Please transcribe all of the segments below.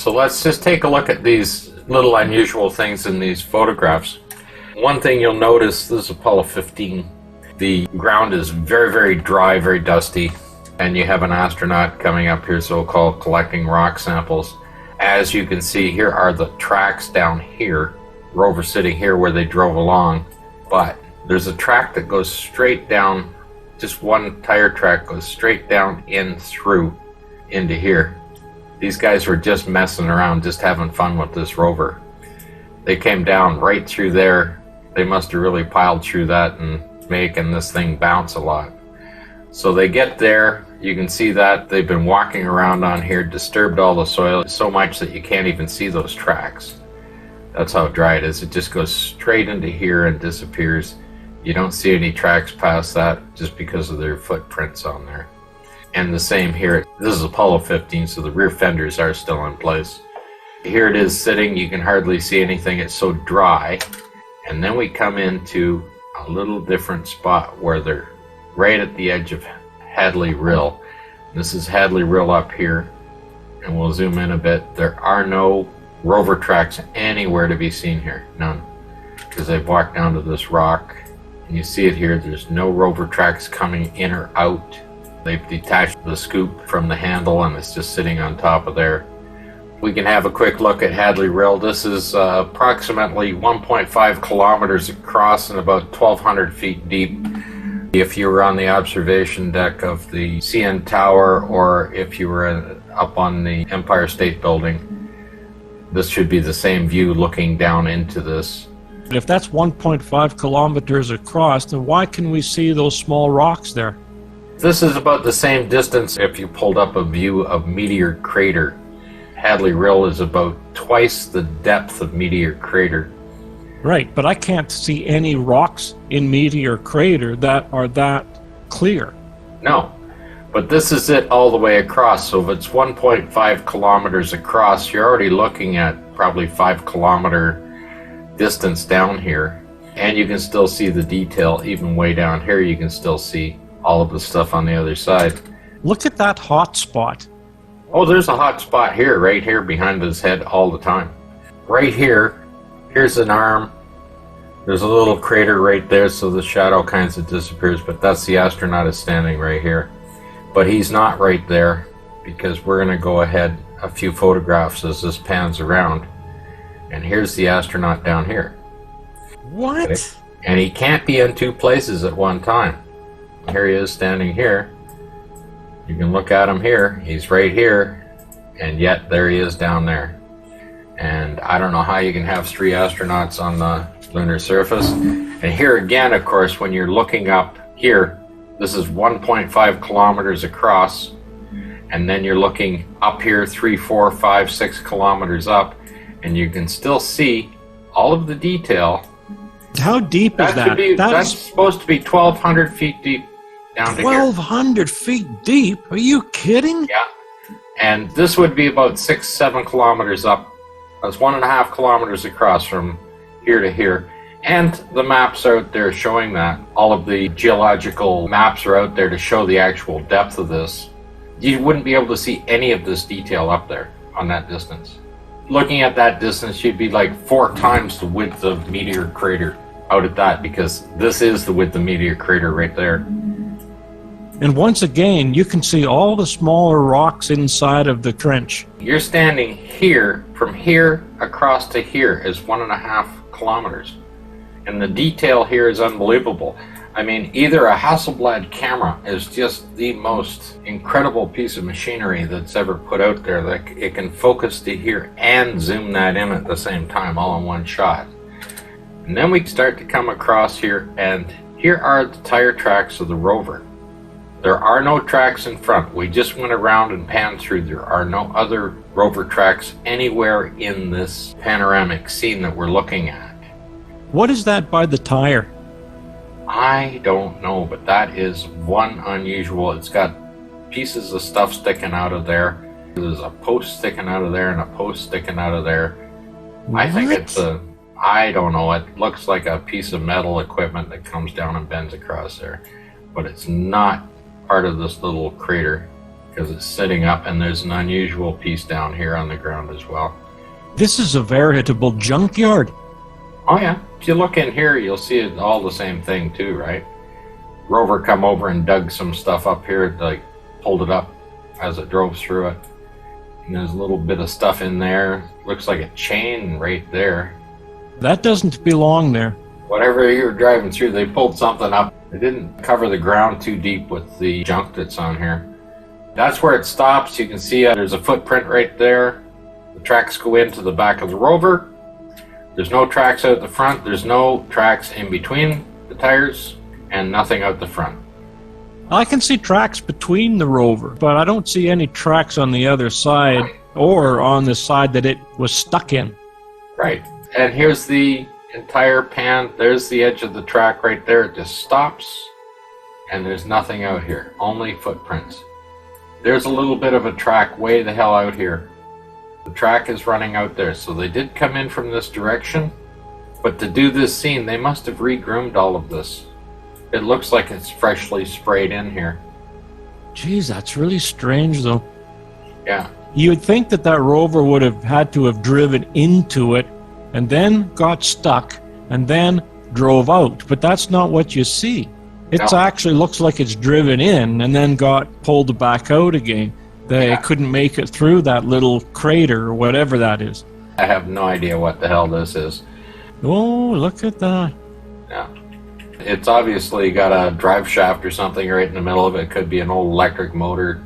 So let's just take a look at these little unusual things in these photographs. One thing you'll notice, this is Apollo 15. The ground is very, very dry, very dusty, and you have an astronaut coming up here, so-called collecting rock samples. As you can see, here are the tracks down here. Rover sitting here where they drove along, but there's a track that goes straight down, just one tire track goes straight down in through into here. These guys were just messing around, just having fun with this rover. They came down right through there. They must have really piled through that and making this thing bounce a lot. So they get there, you can see that they've been walking around on here, disturbed all the soil so much that you can't even see those tracks. That's how dry it is. It just goes straight into here and disappears. You don't see any tracks past that just because of their footprints on there. And the same here. This is Apollo 15, so the rear fenders are still in place. Here it is sitting, you can hardly see anything, it's so dry. And then we come into a little different spot where they're right at the edge of Hadley Rill. This is Hadley Rill up here, and we'll zoom in a bit. There are no rover tracks anywhere to be seen here, none, because they've walked down to this rock. And you see it here, there's no rover tracks coming in or out. They've detached the scoop from the handle and it's just sitting on top of there. We can have a quick look at Hadley Rill. This is approximately 1.5 kilometers across and about 1,200 feet deep. If you were on the observation deck of the CN Tower, or if you were up on the Empire State Building, this should be the same view looking down into this. If that's 1.5 kilometers across, then why can we see those small rocks there? This is about the same distance if you pulled up a view of Meteor Crater. Hadley Rill is about twice the depth of Meteor Crater. Right, but I can't see any rocks in Meteor Crater that are that clear. No, but this is it all the way across. So if it's 1.5 kilometers across, you're already looking at probably 5-kilometer distance down here. And you can still see the detail. Even way down here, you can still see all of the stuff on the other side. Look at that hot spot. Oh, there's a hot spot here, right here behind his head all the time. Right here, here's an arm. There's a little crater right there, so the shadow kind of disappears, but that's the astronaut is standing right here. But he's not right there, because we're going to go ahead a few photographs as this pans around. And here's the astronaut down here. What? Okay? And he can't be in two places at one time. Here he is standing here. You can look at him here. He's right here, and yet there he is down there. And I don't know how you can have 3 astronauts on the lunar surface. And here again, of course, when you're looking up here, this is 1.5 kilometers across, and then you're looking up here 3, 4, 5, 6 kilometers up, and you can still see all of the detail. How deep is that? That's supposed to be 1,200 feet deep down to here. 1,200 feet deep? Are you kidding? Yeah. And this would be about 6, 7 kilometers up. That's 1.5 kilometers across from here to here. And the maps are out there showing that. All of the geological maps are out there to show the actual depth of this. You wouldn't be able to see any of this detail up there on that distance. Looking at that distance, you'd be like 4 times the width of Meteor Crater out at that, because this is the width of Meteor Crater right there. And once again, you can see all the smaller rocks inside of the trench. You're standing here, from here across to here is 1.5 kilometers. And the detail here is unbelievable. I mean, either a Hasselblad camera is just the most incredible piece of machinery that's ever put out there, that it can focus to here and zoom that in at the same time, all in one shot. And then we start to come across here, and here are the tire tracks of the rover. There are no tracks in front. We just went around and panned through. There are no other rover tracks anywhere in this panoramic scene that we're looking at. What is that by the tire? I don't know, but that is one unusual. It's got pieces of stuff sticking out of there. There's a post sticking out of there and a post sticking out of there. What? I think it's I don't know, it looks like a piece of metal equipment that comes down and bends across there. But it's not part of this little crater. because it's sitting up, and there's an unusual piece down here on the ground as well. This is a veritable junkyard. Oh yeah, if you look in here, you'll see it all the same thing too, right? Rover come over and dug some stuff up here, like pulled it up as it drove through it. And there's a little bit of stuff in there. Looks like a chain right there. That doesn't belong there. Whatever you were driving through, they pulled something up. They didn't cover the ground too deep with the junk that's on here. That's where it stops. You can see there's a footprint right there. The tracks go into the back of the rover. There's no tracks out the front. There's no tracks in between the tires, and nothing out the front. I can see tracks between the rover, but I don't see any tracks on the other side or on the side that it was stuck in. Right. And here's the entire pan. There's the edge of the track right there. It just stops, and there's nothing out here. Only footprints. There's a little bit of a track way the hell out here. The track is running out there, so they did come in from this direction, but to do this scene, they must have re-groomed all of this. It looks like it's freshly sprayed in here. Geez, that's really strange, though. Yeah. You would think that that rover would have had to have driven into it and then got stuck and then drove out, but that's not what you see. It actually looks like it's driven in and then got pulled back out again. They couldn't make it through that little crater or whatever that is. I have no idea what the hell this is. Oh, look at that. Yeah. It's obviously got a drive shaft or something right in the middle of it. It could be an old electric motor.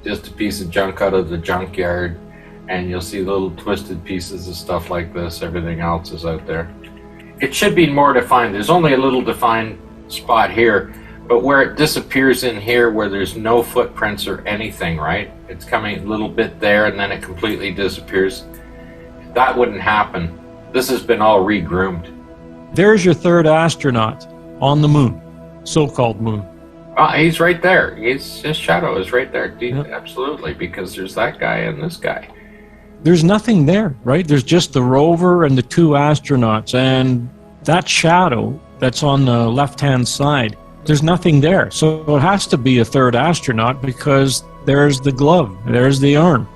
Just a piece of junk out of the junkyard. And you'll see little twisted pieces of stuff like this. Everything else is out there. It should be more defined. There's only a little defined spot here. But where it disappears in here, where there's no footprints or anything, right? It's coming a little bit there and then it completely disappears. That wouldn't happen. This has been all re-groomed. There's your third astronaut on the moon, so-called moon. He's right there. His shadow is right there. Absolutely, because there's that guy and this guy. There's nothing there, right? There's just the rover and the two astronauts, and that shadow that's on the left-hand side, there's nothing there. So it has to be a third astronaut because there's the glove, there's the arm.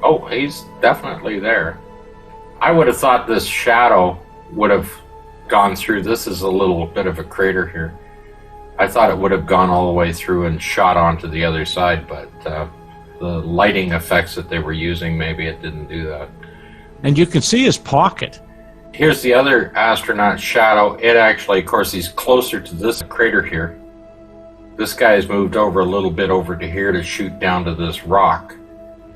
Oh, he's definitely there. I would have thought this shadow would have gone through. This is a little bit of a crater here. I thought it would have gone all the way through and shot onto the other side, but the lighting effects that they were using, maybe it didn't do that. And you can see his pocket. Here's the other astronaut shadow. It actually, of course, he's closer to this crater here. This guy has moved over a little bit over to here to shoot down to this rock.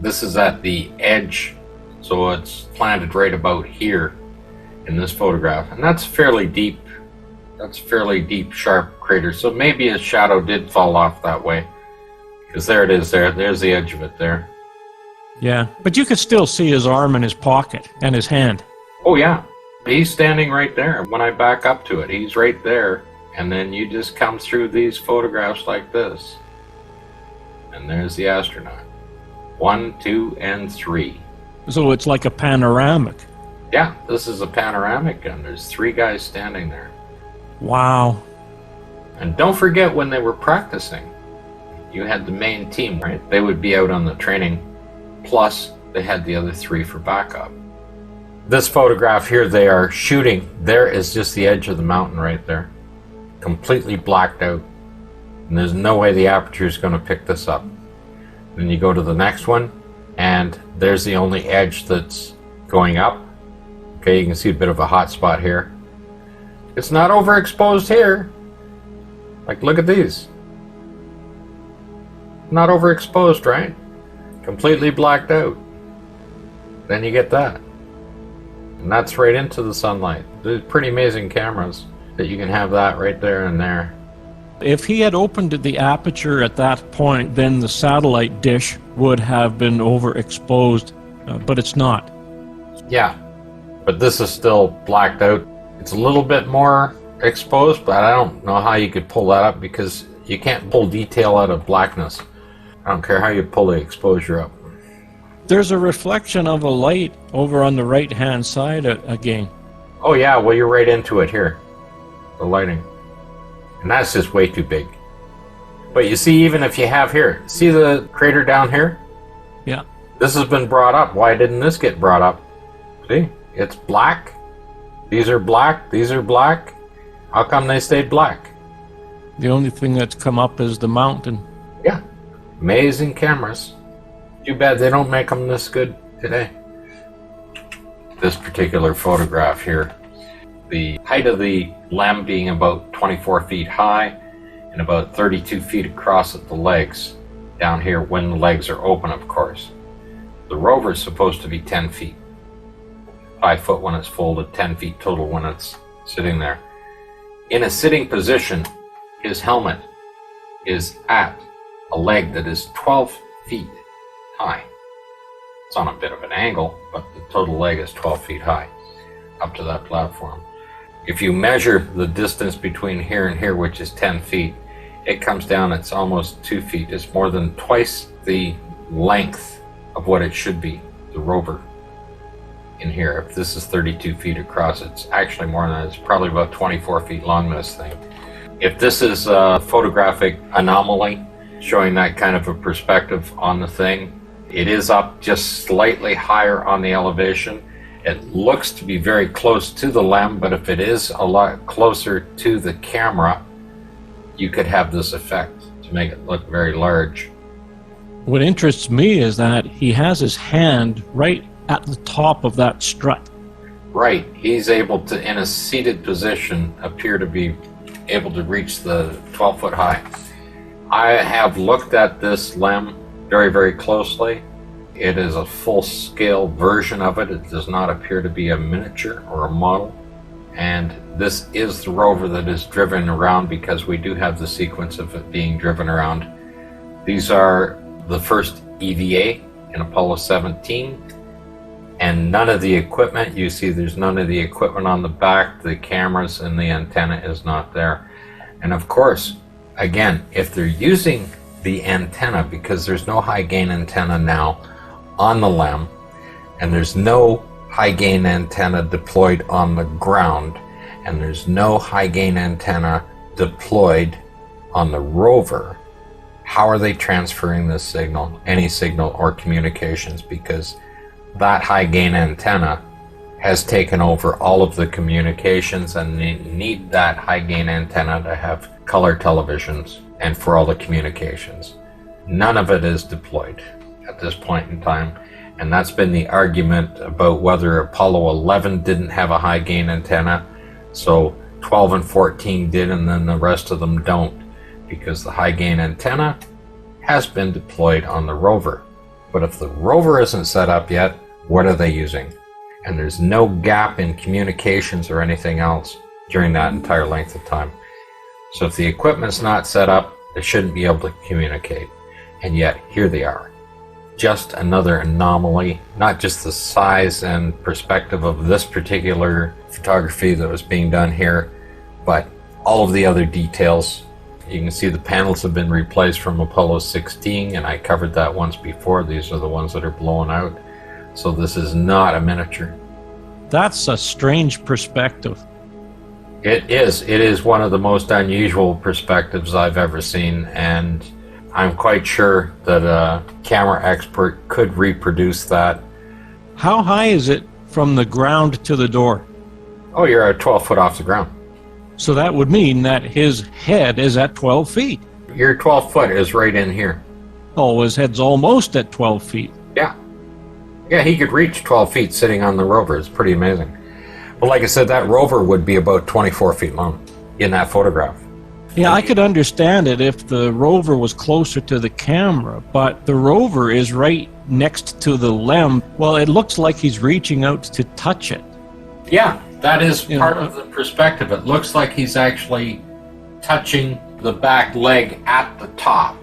This is at the edge, so it's planted right about here in this photograph. And that's fairly deep. That's fairly deep, sharp crater. So maybe his shadow did fall off that way. Because there it is there. There's the edge of it there. Yeah, but you could still see his arm in his pocket and his hand. Oh, yeah. He's standing right there. When I back up to it, he's right there. And then you just come through these photographs like this. And there's the astronaut. 1, 2, and 3. So it's like a panoramic. Yeah, this is a panoramic, and there's 3 guys standing there. Wow. And don't forget when they were practicing, you had the main team, right? They would be out on the training, plus they had the other 3 for backup. This photograph here, they are shooting. There is just the edge of the mountain right there. Completely blacked out. And there's no way the aperture is going to pick this up. Then you go to the next one, and there's the only edge that's going up. Okay, you can see a bit of a hot spot here. It's not overexposed here. Like, look at these. Not overexposed, right? Completely blacked out. Then you get that. And that's right into the sunlight. They're pretty amazing cameras that you can have that right there and there. If he had opened the aperture at that point, then the satellite dish would have been overexposed, but it's not. Yeah, but this is still blacked out. It's a little bit more exposed, but I don't know how you could pull that up because you can't pull detail out of blackness. I don't care how you pull the exposure up. There's a reflection of a light over on the right-hand side again. Oh yeah, well you're right into it here. The lighting. And that's just way too big. But you see, even if you have here, see the crater down here? Yeah. This has been brought up. Why didn't this get brought up? See, it's black. These are black. These are black. How come they stayed black? The only thing that's come up is the mountain. Yeah. Amazing cameras. Too bad they don't make them this good today. This particular photograph here, the height of the LEM being about 24 feet high and about 32 feet across at the legs. Down here when the legs are open, of course. The rover is supposed to be 10 feet. 5 foot when it's folded, 10 feet total when it's sitting there. In a sitting position, his helmet is at a leg that is 12 feet high. It's on a bit of an angle, but the total leg is 12 feet high up to that platform. If you measure the distance between here and here, which is 10 feet, it comes down, it's almost 2 feet. It's more than twice the length of what it should be, the rover in here. If this is 32 feet across, it's actually more than that. It's probably about 24 feet long, this thing. If this is a photographic anomaly showing that kind of a perspective on the thing, it is up just slightly higher on the elevation. It looks to be very close to the LEM, but if it is a lot closer to the camera, you could have this effect to make it look very large. What interests me is that he has his hand right at the top of that strut. Right, he's able to, in a seated position, appear to be able to reach the 12-foot high. I have looked at this LEM very, very closely. It is a full-scale version of it. It does not appear to be a miniature or a model. And this is the rover that is driven around, because we do have the sequence of it being driven around. These are the first EVA in Apollo 17. And none of the equipment, you see there's none of the equipment on the back, the cameras and the antenna is not there. And of course, again, if they're using the antenna, because there's no high gain antenna now on the LEM, and there's no high gain antenna deployed on the ground, and there's no high gain antenna deployed on the rover, how are they transferring this signal, any signal or communications? Because that high gain antenna has taken over all of the communications, and they need that high gain antenna to have color televisions and for all the communications. None of it is deployed at this point in time, and that's been the argument about whether Apollo 11 didn't have a high gain antenna, so 12 and 14 did, and then the rest of them don't, because the high gain antenna has been deployed on the rover. But if the rover isn't set up yet, what are they using? And there's no gap in communications or anything else during that entire length of time. So if the equipment's not set up, they shouldn't be able to communicate. And yet, here they are. Just another anomaly, not just the size and perspective of this particular photography that was being done here, but all of the other details. You can see the panels have been replaced from Apollo 16, and I covered that once before. These are the ones that are blown out. So this is not a miniature. That's a strange perspective. It is. It is one of the most unusual perspectives I've ever seen, and I'm quite sure that a camera expert could reproduce that. How high is it from the ground to the door? Oh, you're at 12 foot off the ground. So that would mean that his head is at 12 feet. Your 12 foot is right in here. Oh, his head's almost at 12 feet. Yeah. Yeah, he could reach 12 feet sitting on the rover. It's pretty amazing. But like I said, that rover would be about 24 feet long in that photograph. Yeah, I could understand it if the rover was closer to the camera, but the rover is right next to the LEM. Well, it looks like he's reaching out to touch it. Yeah, that is part of the perspective. It looks like he's actually touching the back leg at the top,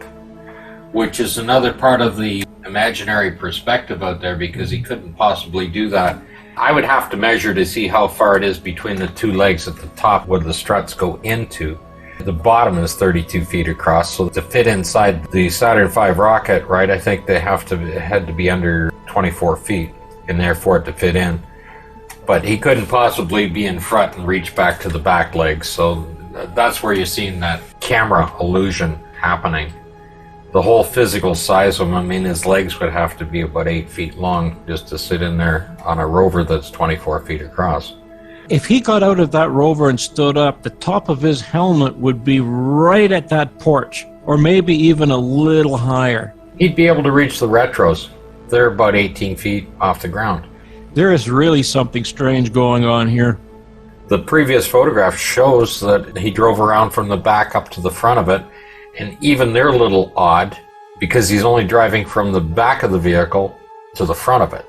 which is another part of the imaginary perspective out there, because he couldn't possibly do that. I would have to measure to see how far it is between the two legs at the top where the struts go into. The bottom is 32 feet across, so to fit inside the Saturn V rocket, right, I think they had to be under 24 feet in there for it to fit in. But he couldn't possibly be in front and reach back to the back legs, so that's where you're seeing that camera illusion happening. The whole physical size of him, I mean, his legs would have to be about 8 feet long just to sit in there on a rover that's 24 feet across. If he got out of that rover and stood up, the top of his helmet would be right at that porch, or maybe even a little higher. He'd be able to reach the retros. They're about 18 feet off the ground. There is really something strange going on here. The previous photograph shows that he drove around from the back up to the front of it, and even they're a little odd because he's only driving from the back of the vehicle to the front of it.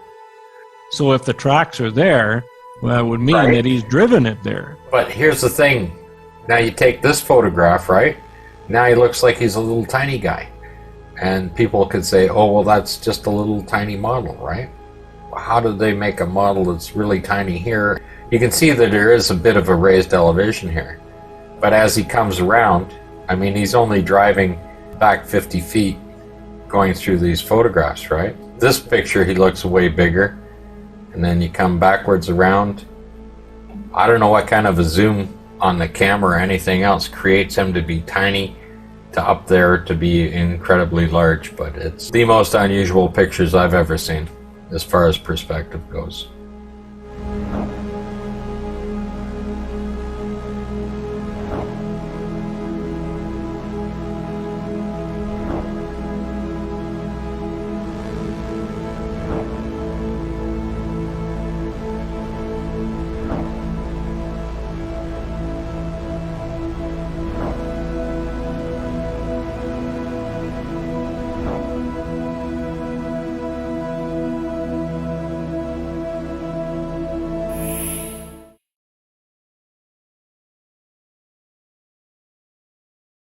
So if the tracks are there, well, that would mean Right. that he's driven it there. But here's the thing. Now you take this photograph, right? Now he looks like he's a little tiny guy. And people could say, oh, well, that's just a little tiny model, right? How did they make a model that's really tiny here? You can see that there is a bit of a raised elevation here. But as he comes around, I mean, he's only driving back 50 feet going through these photographs, right? This picture, he looks way bigger. And then you come backwards around. I don't know what kind of a zoom on the camera or anything else creates him to be tiny to up there to be incredibly large, but it's the most unusual pictures I've ever seen as far as perspective goes.